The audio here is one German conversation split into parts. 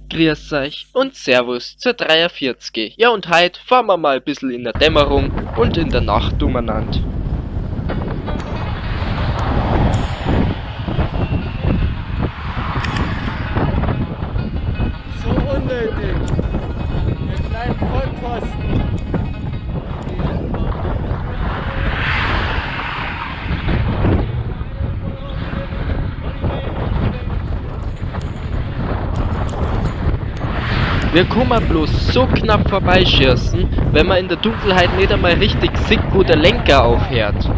Grüß euch und Servus zur 43. Ja und heute fahren wir mal ein bisschen in der Dämmerung und in der Nacht umeinander. So unnötig. Ihr kleinen Vollpfosten. Wir können bloß so knapp vorbeischießen, wenn man in der Dunkelheit nicht einmal richtig sieht, wo der Lenker aufhört.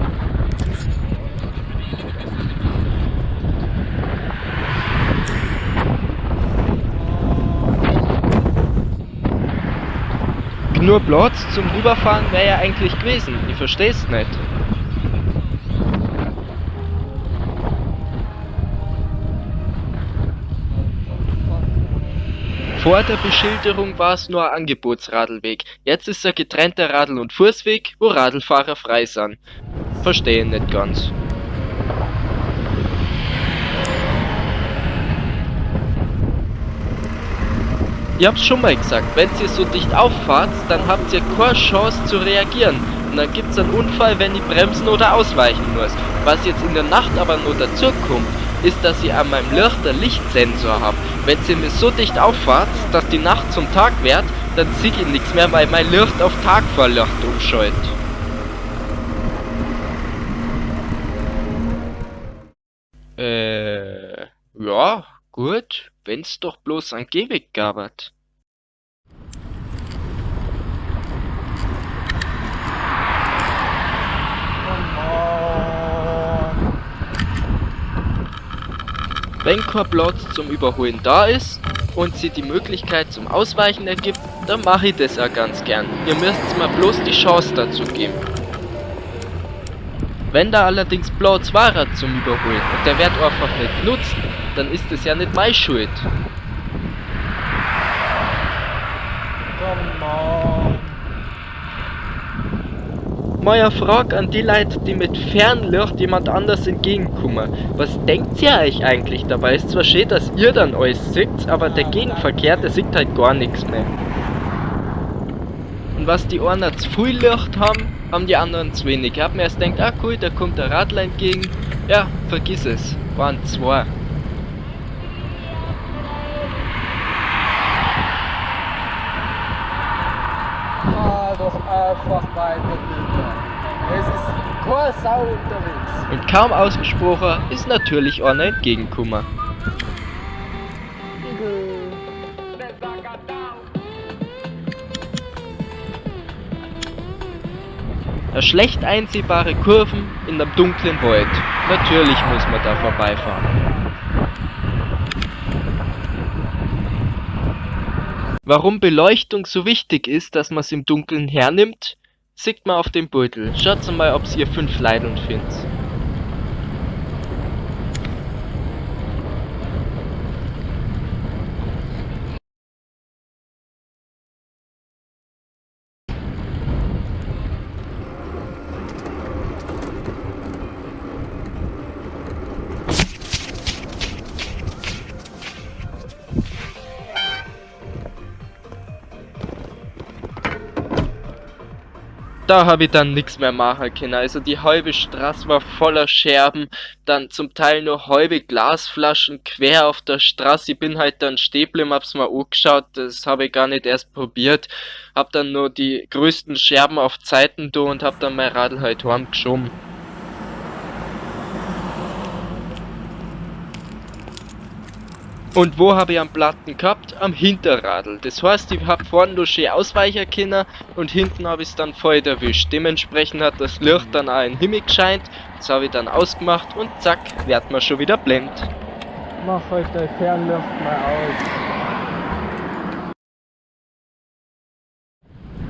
Nur Platz zum Rüberfahren wäre ja eigentlich gewesen, ich versteh's nicht. Vor der Beschilderung war es nur ein Angebotsradlweg, jetzt ist ein getrennter Radl- und Fußweg, wo Radlfahrer frei sind. Verstehe nicht ganz. Ich hab's schon mal gesagt, wenn ihr so dicht auffahrt, dann habt ihr keine Chance zu reagieren. Und dann gibt's einen Unfall, wenn ich bremsen oder ausweichen muss. Was jetzt in der Nacht aber nur dazu kommt, ist, dass ich an meinem Licht einen Lichtsensor hab. Wenn ihr mir so dicht auffahrt, dass die Nacht zum Tag wird, dann sehe ich nichts mehr, weil mein Licht auf Tagfahrlicht umschaltet. Ja, gut, wenn's doch bloß einen Gehweg gabert. Wenn kein Platz zum Überholen da ist und sich die Möglichkeit zum Ausweichen ergibt, dann mache ich das auch ganz gern. Ihr müsst mir bloß die Chance dazu geben. Wenn da allerdings Platz war zum Überholen und der wird einfach nicht genutzt, dann ist es ja nicht meine Schuld. Come on. Meine Frage an die Leute, die mit Fernlicht jemand anders entgegenkommen. Was denkt ihr euch eigentlich dabei? Ist zwar schön, dass ihr dann alles seht, aber der Gegenverkehr, der sieht halt gar nichts mehr. Und was die einen zu viel Licht haben, haben die anderen zu wenig. Ich hab mir erst gedacht, ah cool, da kommt der Radler entgegen. Ja, vergiss es. Waren zwei. Fahr doch einfach weiter, bitte. Es ist keine Sau unterwegs. Und kaum ausgesprochen ist natürlich einer entgegengekommen. Eine schlecht einsehbare Kurven in einem dunklen Wald. Natürlich muss man da vorbeifahren. Warum Beleuchtung so wichtig ist, dass man es im Dunkeln hernimmt, sieht man auf dem Beutel. Schaut mal, ob ihr 5 Leideln findet. Da habe ich dann nichts mehr machen können. Also die halbe Straße war voller Scherben, dann zum Teil nur halbe Glasflaschen quer auf der Straße. Ich bin halt dann stehen geblieben, hab's mir angeschaut, das habe ich gar nicht erst probiert. Hab dann nur die größten Scherben auf Zeiten da und hab dann mein Radl halt heimgeschoben. Und wo habe ich einen Platten gehabt? Am Hinterradl. Das heißt, ich hab vorne noch schön ausweichen können und hinten habe ich es dann voll erwischt. Dementsprechend hat das Licht dann auch in den Himmel gescheint. Das habe ich dann ausgemacht und zack, wird man schon wieder blind. Mach euch dein Fernlicht mal aus.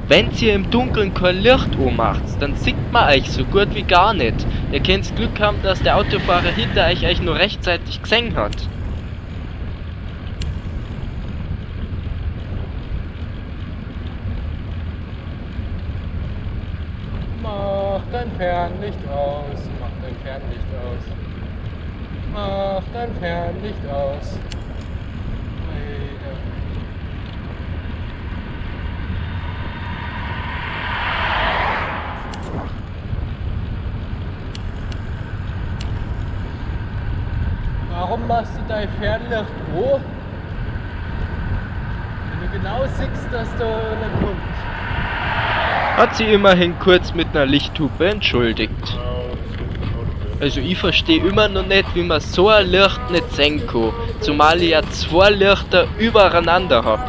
Wenn ihr im Dunkeln kein Licht anmacht, dann sieht man euch so gut wie gar nicht. Ihr könnt Glück haben, dass der Autofahrer hinter euch nur rechtzeitig gesehen hat. Mach dein Fernlicht aus. Mach dein Fernlicht aus. Mach dein Fernlicht aus. dein Fernlicht wo? Wenn du genau siehst, dass da einer kommt. Hat sie immerhin kurz mit einer Lichthupe entschuldigt. Also ich verstehe immer noch nicht, wie man so ein Licht nicht sehen kann, zumal ich ja 2 Lichter übereinander hab.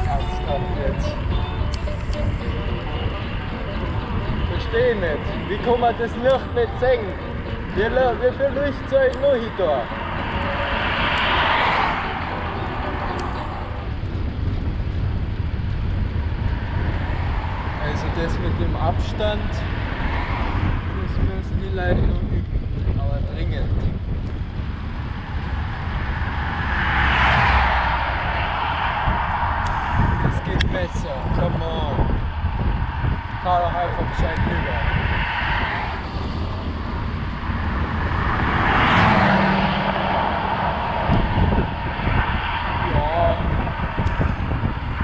Ernsthaft jetzt. Verstehe nicht. Wie kann man das Licht nicht sehen? Wie viel Licht soll ich noch hin da? Also das mit dem Abstand, das müssen die Leute noch üben, aber dringend. Das geht besser, come on. Fahr doch einfach gescheit rüber. Ja,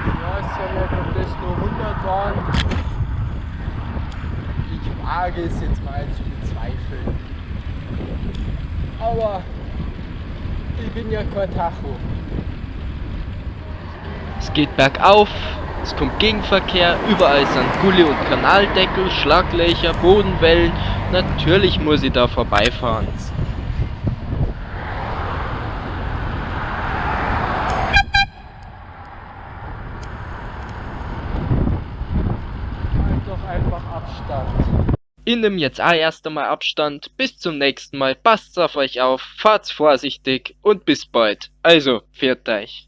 ich weiß ja nicht, ob das nur 100 waren. Ich wage es jetzt mal zu bezweifeln. Aber ich bin ja kein Tacho. Es geht bergauf, es kommt Gegenverkehr, überall sind Gully- und Kanaldeckel, Schlaglöcher, Bodenwellen. Natürlich muss ich da vorbeifahren. Halt doch einfach Abstand. Ich nehm jetzt auch erst einmal Abstand. Bis zum nächsten Mal. Passt auf euch auf, fahrt's vorsichtig und bis bald. Also, pfiat euch.